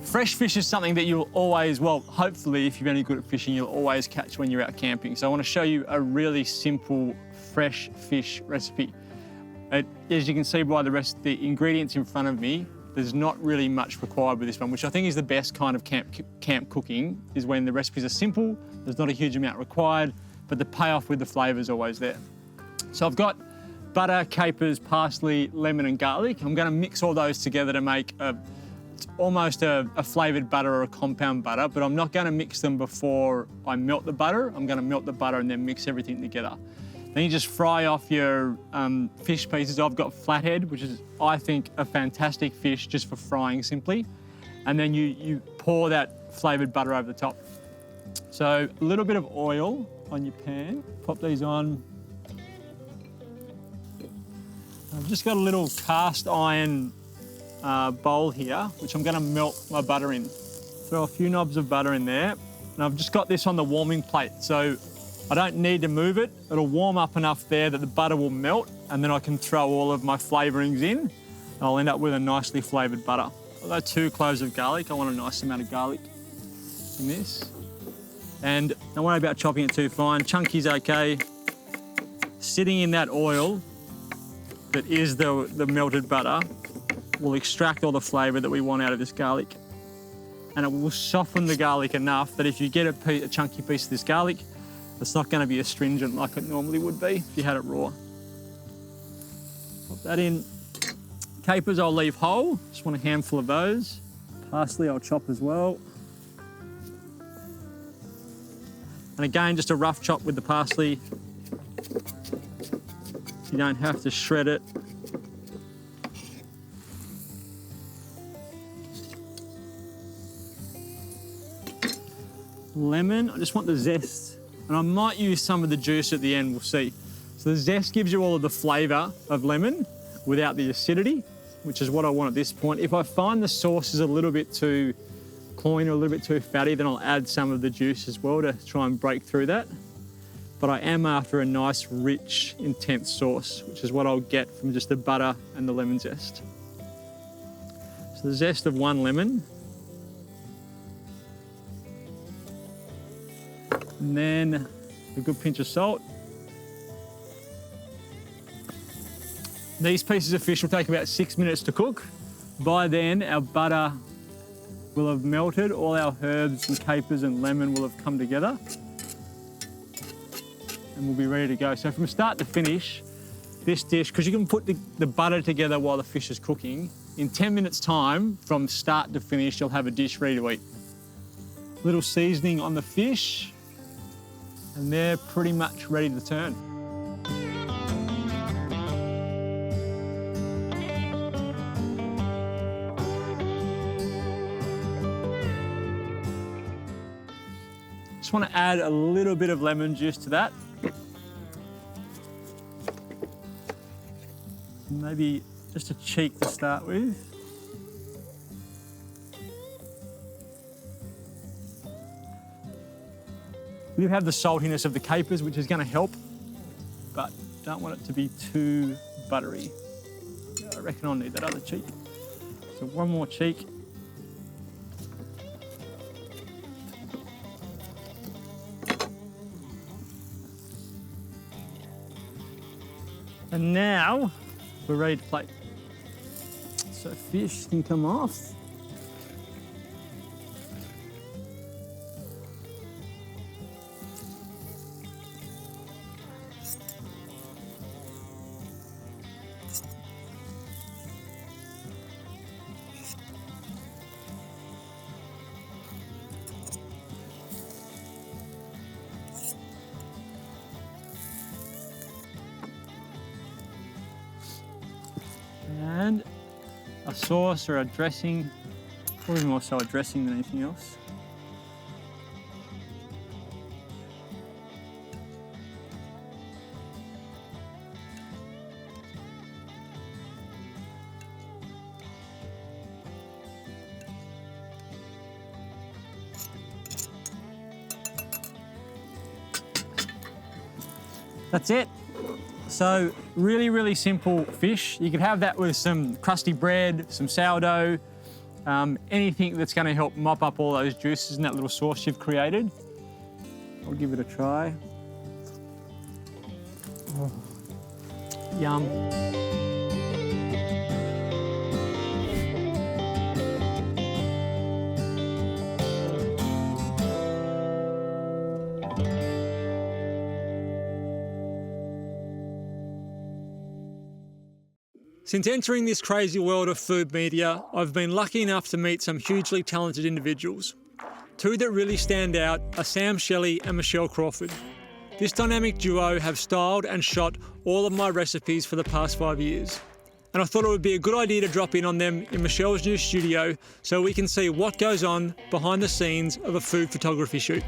Fresh fish is something that you'll always, well, hopefully, if you're any good at fishing, you'll always catch when you're out camping. So I want to show you a really simple fresh fish recipe. As you can see by the ingredients in front of me, there's not really much required with this one, which I think is the best kind of camp cooking, is when the recipes are simple, there's not a huge amount required, but the payoff with the flavour is always there. So I've got butter, capers, parsley, lemon and garlic. I'm going to mix all those together to make almost a flavoured butter or a compound butter, but I'm not going to mix them before I melt the butter. I'm going to melt the butter and then mix everything together. Then you just fry off your fish pieces. I've got flathead, which is, I think, a fantastic fish just for frying simply. And then you pour that flavoured butter over the top. So a little bit of oil on your pan. Pop these on. I've just got a little cast iron bowl here, which I'm going to melt my butter in. Throw a few knobs of butter in there. And I've just got this on the warming plate. So I don't need to move it. It'll warm up enough there that the butter will melt, and then I can throw all of my flavourings in, and I'll end up with a nicely flavoured butter. I've got 2 cloves of garlic. I want a nice amount of garlic in this. And don't worry about chopping it too fine. Chunky's okay. Sitting in that oil that is the melted butter will extract all the flavour that we want out of this garlic. And it will soften the garlic enough that if you get a chunky piece of this garlic, it's not going to be astringent like it normally would be if you had it raw. Pop that in. Capers I'll leave whole, just want a handful of those. Parsley I'll chop as well. And again, just a rough chop with the parsley. You don't have to shred it. Lemon, I just want the zest. And I might use some of the juice at the end, we'll see. So the zest gives you all of the flavour of lemon without the acidity, which is what I want at this point. If I find the sauce is a little bit too cloying or a little bit too fatty, then I'll add some of the juice as well to try and break through that. But I am after a nice, rich, intense sauce, which is what I'll get from just the butter and the lemon zest. So the zest of 1 lemon. And then a good pinch of salt. These pieces of fish will take about 6 minutes to cook. By then, our butter will have melted, all our herbs and capers and lemon will have come together. And we'll be ready to go. So from start to finish, this dish, because you can put the butter together while the fish is cooking, in 10 minutes time, from start to finish, you'll have a dish ready to eat. Little seasoning on the fish, and they're pretty much ready to turn. Just want to add a little bit of lemon juice to that. Maybe just a cheek to start with. You have the saltiness of the capers, which is going to help, but don't want it to be too buttery. I reckon I'll need that other cheek. So 1 more cheek. And now we're ready to plate. So fish can come off. And a sauce or a dressing, probably more so a dressing than anything else. That's it. So really, really simple fish. You could have that with some crusty bread, some sourdough, anything that's going to help mop up all those juices in that little sauce you've created. I'll give it a try. Oh, yum. Since entering this crazy world of food media, I've been lucky enough to meet some hugely talented individuals. Two that really stand out are Sam Shelley and Michelle Crawford. This dynamic duo have styled and shot all of my recipes for the past 5 years. And I thought it would be a good idea to drop in on them in Michelle's new studio so we can see what goes on behind the scenes of a food photography shoot.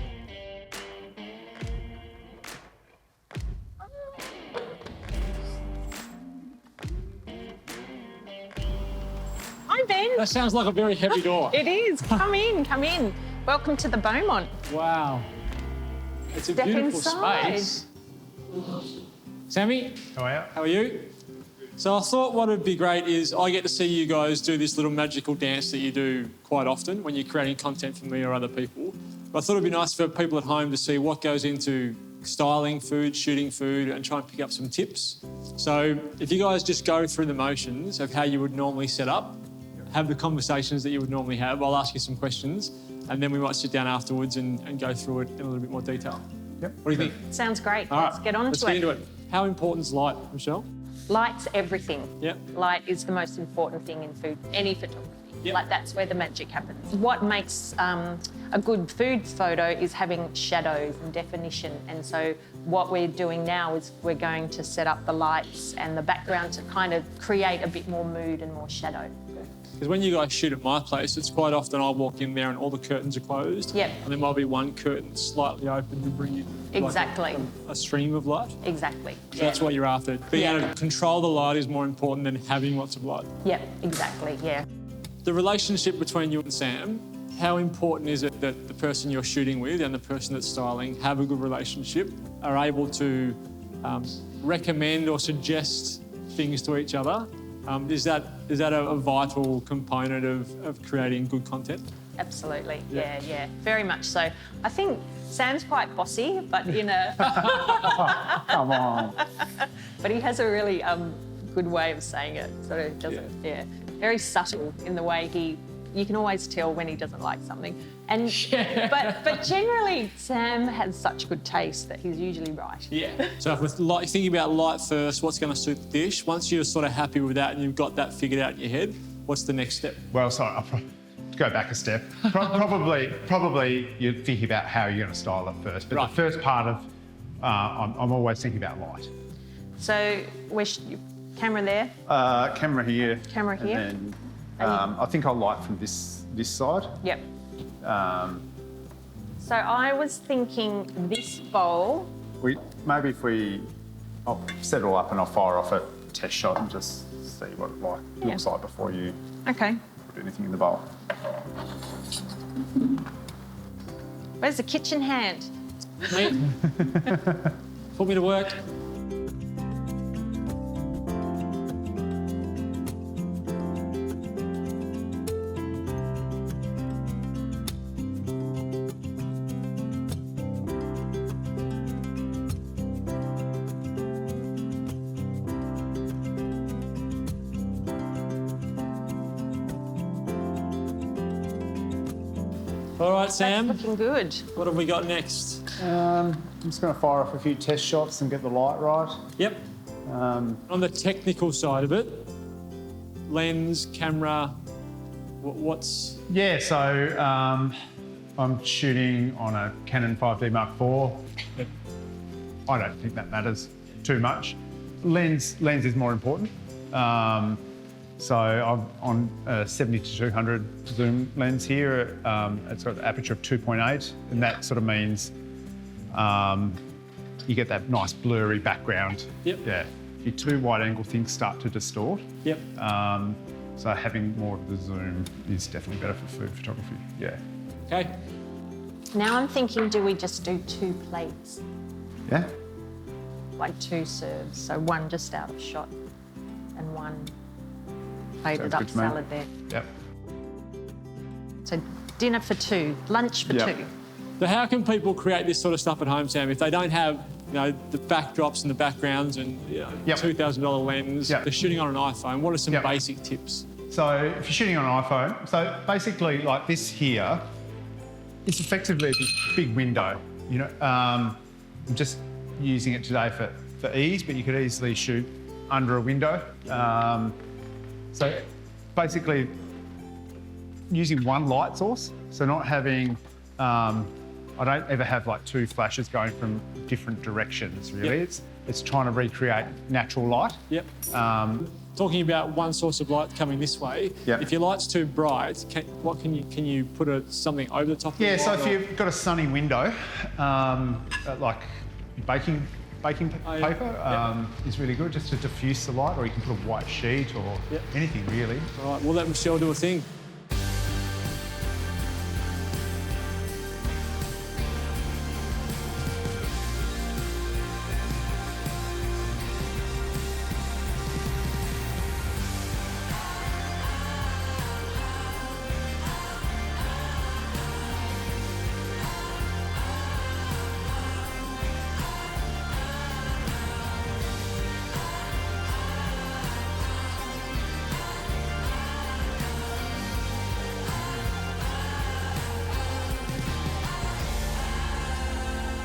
That sounds like a very heavy door. It is. Come in, come in. Welcome to the Beaumont. Wow. It's a Step beautiful inside. space. Sammy? How are you? How are you? So I thought what would be great is I get to see you guys do this little magical dance that you do quite often when you're creating content for me or other people. But I thought it'd be nice for people at home to see what goes into styling food, shooting food, and try and pick up some tips. So if you guys just go through the motions of how you would normally set up, have the conversations that you would normally have. I'll ask you some questions and then we might sit down afterwards and go through it in a little bit more detail. Yep. What do you think? Sounds great. All Let's right, get on let's to get it. into it. How important is light, Michelle? Light's everything. Yep. Light is the most important thing in food, any photography. Yep. Like that's where the magic happens. What makes a good food photo is having shadows and definition. And so what we're doing now is we're going to set up the lights and the background to kind of create a bit more mood and more shadow. Because when you guys shoot at my place, it's quite often I'll walk in there and all the curtains are closed. Yep. And there might be one curtain slightly open to bring in Exactly. like a stream of light. Exactly. So that's what you're after. Being able to control the light is more important than having lots of light. Yep, exactly, yeah. The relationship between you and Sam, how important is it that the person you're shooting with and the person that's styling have a good relationship, are able to recommend or suggest things to each other? Is that a vital component of creating good content? Absolutely, yeah, very much so. I think Sam's quite bossy, but in a... Come on. But he has a really good way of saying it, sort of doesn't, very subtle in the way you can always tell when he doesn't like something. And but generally, Sam has such good taste that he's usually right. Yeah. So if we're thinking about light first, what's going to suit the dish? Once you're sort of happy with that and you've got that figured out in your head, what's the next step? Well, sorry, I'll go back a step. Probably you're thinking about how you're going to style it first. But Right. the first part of, I'm always thinking about light. So, camera there, Camera here. Camera here. And then I think I'll light from this side. yep. So I was thinking this bowl. Maybe if I'll set it all up and I'll fire off a test shot and just see what it looks like before you Okay. put anything in the bowl. Where's the kitchen hand? Me? Put me to work. All right, Sam, That's looking good. what have we got next? I'm just going to fire off a few test shots and get the light right. Yep. On the technical side of it, lens, camera, what's... Yeah, so I'm shooting on a Canon 5D Mark IV. I don't think that matters too much. Lens is more important. So I'm on a 70-200 zoom lens here. It's got an aperture of 2.8, and that sort of means you get that nice blurry background. Yep. Yeah. Your two wide-angle things start to distort. Yep. So having more of the zoom is definitely better for food photography. Yeah. Okay. Now I'm thinking, do we just do 2 plates? Yeah. Like 2 serves, so one just out of shot and one plated Sounds up good to me. salad there. Yep. So dinner for two, lunch for two. So how can people create this sort of stuff at home, Sam, if they don't have, you know, the backdrops and the backgrounds and, you know, $2,000 lens, they're shooting on an iPhone? What are some basic tips? So if you're shooting on an iPhone, so basically like this here, it's effectively a big window. You know, I'm just using it today for ease, but you could easily shoot under a window. So basically using one light source, so not having, I don't ever have like two flashes going from different directions, really. It's trying to recreate natural light. Talking about one source of light coming this way, if your light's too bright, can you put something over the top of the light? So if you've got a sunny window, like baking paper is really good just to diffuse the light, or you can put a white sheet or anything really. All right, we'll let Michelle do a thing.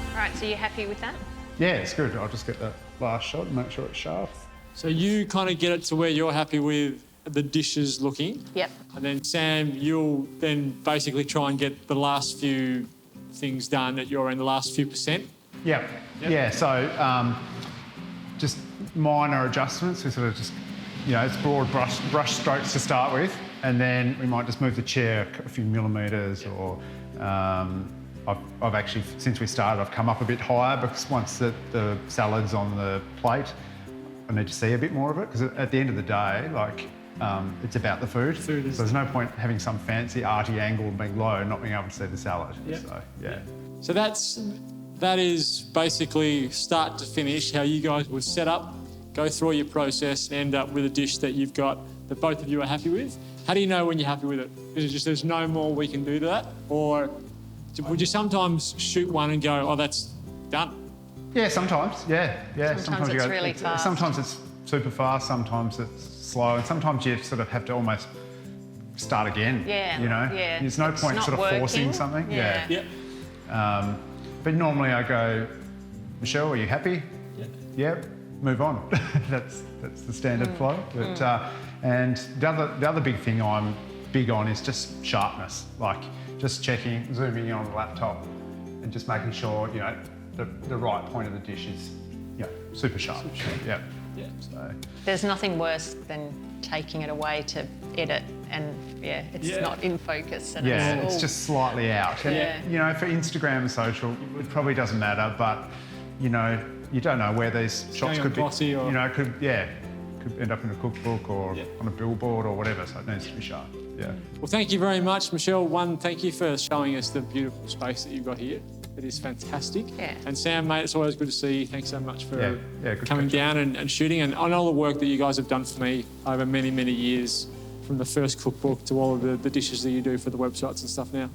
All right, so you're happy with that? Yeah, it's good. I'll just get that last shot and make sure it's sharp. So you kind of get it to where you're happy with the dishes looking. Yep. And then Sam, you'll then basically try and get the last few things done at your end, the last few percent. Yeah, so just minor adjustments. We sort of just, you know, it's broad brush strokes to start with, and then we might just move the chair a few millimetres or I've actually, since we started, I've come up a bit higher because once the salad's on the plate, I need to see a bit more of it because at the end of the day, like, it's about the food. So there's no point having some fancy arty angle being low and not being able to see the salad. So, So that is basically start to finish how you guys would set up, go through your process, and end up with a dish that you've got that both of you are happy with. How do you know when you're happy with it? Is it just there's no more we can do to that? Or would you sometimes shoot one and go, oh, that's done? Yeah, sometimes. Yeah. Sometimes it's really fast. Sometimes it's super fast, sometimes it's slow, and sometimes you sort of have to almost start again. You know? There's no point sort of forcing something. But normally I go, Michelle, are you happy? Yeah. Move on. that's the standard flow. But and the other big thing I'm big on is just sharpness. Like just checking, zooming in on the laptop, and just making sure you know the right point of the dish is super sharp. So there's nothing worse than taking it away to edit and it's not in focus and it's just slightly out. And, you know, for Instagram and social, it probably doesn't matter, but you know, you don't know where these shots could be. You know, could end up in a cookbook or on a billboard or whatever. So it needs to be sharp. Well, thank you very much, Michelle. Thank you for showing us the beautiful space that you've got here. It is fantastic. And Sam, mate, it's always good to see you. Thanks so much for coming down and shooting, and on all the work that you guys have done for me over many, many years, from the first cookbook to all of the dishes that you do for the websites and stuff now.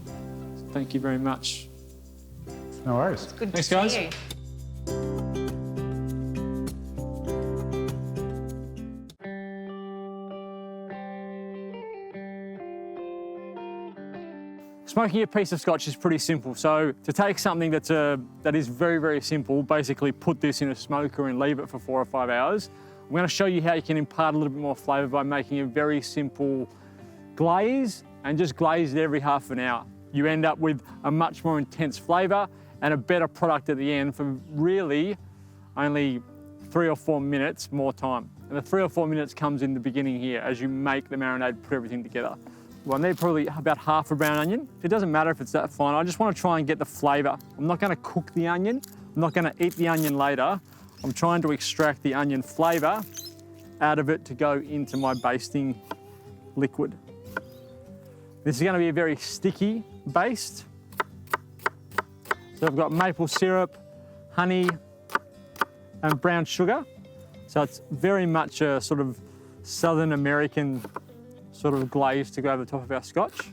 So thank you very much. No worries. It's good Thanks, to guys. see you. Smoking a piece of scotch is pretty simple. So to take something that is very, very simple, basically put this in a smoker and leave it for 4 or 5 hours. I'm going to show you how you can impart a little bit more flavour by making a very simple glaze and just glaze it every half an hour. You end up with a much more intense flavour and a better product at the end for really only 3 or 4 minutes more time. And the 3 or 4 minutes comes in the beginning here as you make the marinade, put everything together. Well, I need probably about half a brown onion. It doesn't matter if it's that fine. I just want to try and get the flavour. I'm not going to cook the onion. I'm not going to eat the onion later. I'm trying to extract the onion flavour out of it to go into my basting liquid. This is going to be a very sticky baste. So I've got maple syrup, honey, and brown sugar. So it's very much a sort of Southern American sort of glaze to go over the top of our scotch.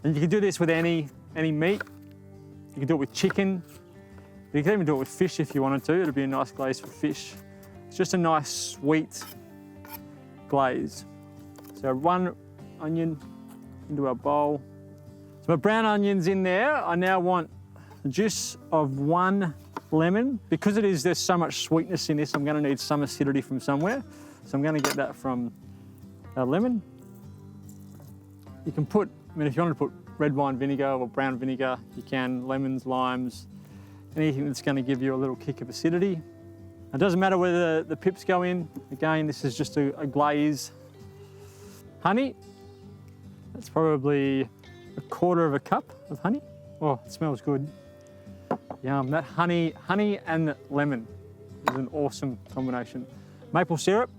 And you can do this with any meat. You can do it with chicken. You can even do it with fish if you wanted to. It'd be a nice glaze for fish. It's just a nice sweet glaze. So 1 onion into our bowl. So my brown onion's in there. I now want the juice of 1 lemon. Because there's so much sweetness in this, I'm gonna need some acidity from somewhere. So I'm gonna get that from our lemon. You can put, if you want to put red wine vinegar or brown vinegar, you can, lemons, limes, anything that's gonna give you a little kick of acidity. It doesn't matter whether the pips go in. Again, this is just a glaze. Honey, that's probably 1/4 cup of honey. Oh, it smells good. Yum, that honey and lemon is an awesome combination. Maple syrup,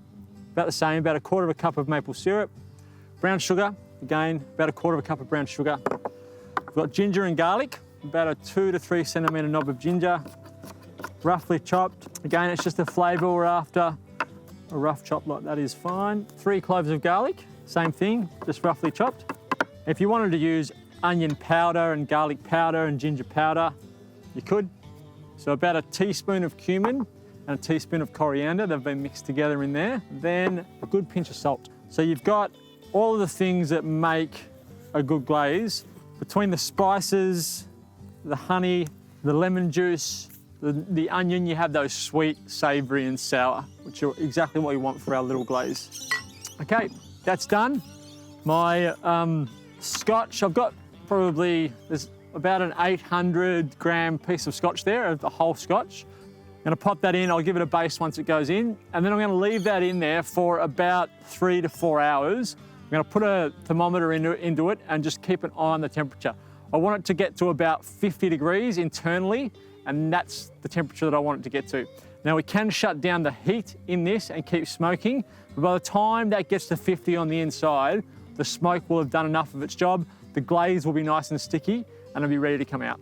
about the same, about 1/4 cup of maple syrup. Brown sugar, again, about 1/4 cup of brown sugar. We've got ginger and garlic, about a 2 to 3 centimetre knob of ginger, roughly chopped. Again, it's just the flavour we're after. A rough chop like that is fine. 3 cloves of garlic, same thing, just roughly chopped. If you wanted to use onion powder and garlic powder and ginger powder, you could. So about a teaspoon of cumin and a teaspoon of coriander. They've been mixed together in there. Then a good pinch of salt. So you've got all of the things that make a good glaze. Between the spices, the honey, the lemon juice, the onion, you have those sweet, savoury and sour, which are exactly what you want for our little glaze. Okay, that's done. My scotch, I've got there's about an 800 gram piece of scotch there, of the whole scotch. I'm gonna pop that in, I'll give it a base once it goes in, and then I'm gonna leave that in there for about 3 to 4 hours. I'm gonna put a thermometer into it and just keep an eye on the temperature. I want it to get to about 50 degrees internally, and that's the temperature that I want it to get to. Now we can shut down the heat in this and keep smoking, but by the time that gets to 50 on the inside, the smoke will have done enough of its job, the glaze will be nice and sticky, and it'll be ready to come out.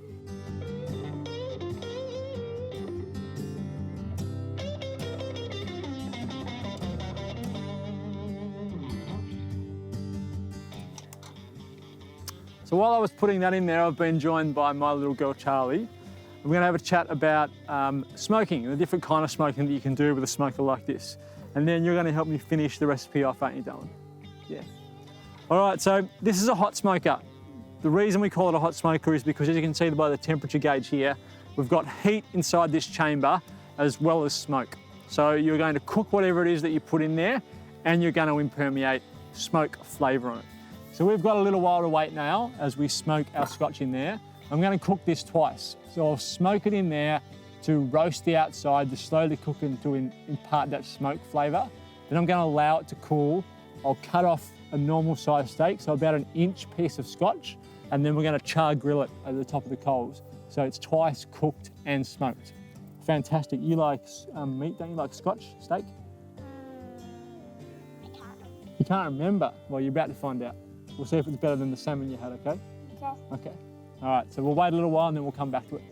So while I was putting that in there, I've been joined by my little girl, Charlie. We're gonna have a chat about smoking and the different kind of smoking that you can do with a smoker like this. And then you're gonna help me finish the recipe off, ain't you, darling? Yeah. All right, so this is a hot smoker. The reason we call it a hot smoker is because, as you can see by the temperature gauge here, we've got heat inside this chamber as well as smoke. So you're going to cook whatever it is that you put in there, and you're going to impermeate smoke flavour on it. So we've got a little while to wait now as we smoke our scotch in there. I'm going to cook this twice. So I'll smoke it in there to roast the outside, to slowly cook it to impart that smoke flavour. Then I'm going to allow it to cool. I'll cut off a normal size steak, so about an inch piece of scotch, and then we're going to char grill it at the top of the coals. So it's twice cooked and smoked. Fantastic. You like meat, don't you? Like scotch steak? You can't remember? Well, you're about to find out. We'll see if it's better than the salmon you had, okay? Okay. Okay. All right, so we'll wait a little while and then we'll come back to it.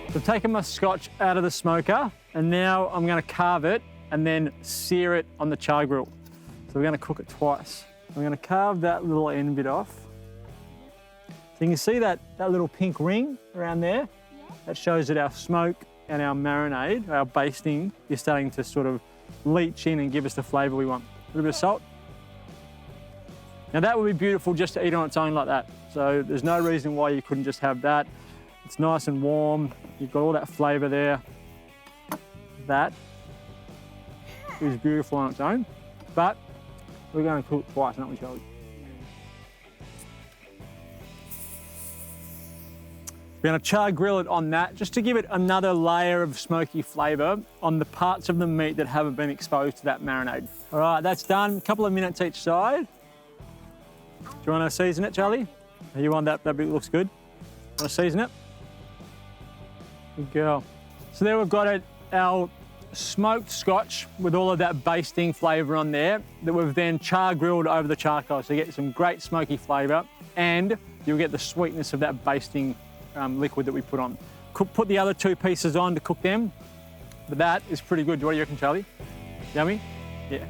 So I've taken my scotch out of the smoker, and now I'm going to carve it and then sear it on the char grill. So we're going to cook it twice. I'm going to carve that little end bit off. So you can see that little pink ring around there? Yeah. That shows that our smoke and our marinade, our basting, is starting to sort of leach in and give us the flavour we want. A little bit of salt. Now that would be beautiful just to eat on its own like that. So there's no reason why you couldn't just have that. It's nice and warm. You've got all that flavour there. That is beautiful on its own, but we're going to cook it twice, aren't we, Charlie? We're going to char grill it on that just to give it another layer of smoky flavour on the parts of the meat that haven't been exposed to that marinade. All right, that's done. A couple of minutes each side. Do you want to season it, Charlie? You want that bit looks good? Want to season it? Good girl. So there we've got it, our smoked scotch with all of that basting flavour on there that we've then char grilled over the charcoal. So you get some great smoky flavour and you'll get the sweetness of that basting liquid that we put on. Put the other 2 pieces on to cook them, but that is pretty good. What do you reckon, Charlie? Yummy? Yeah.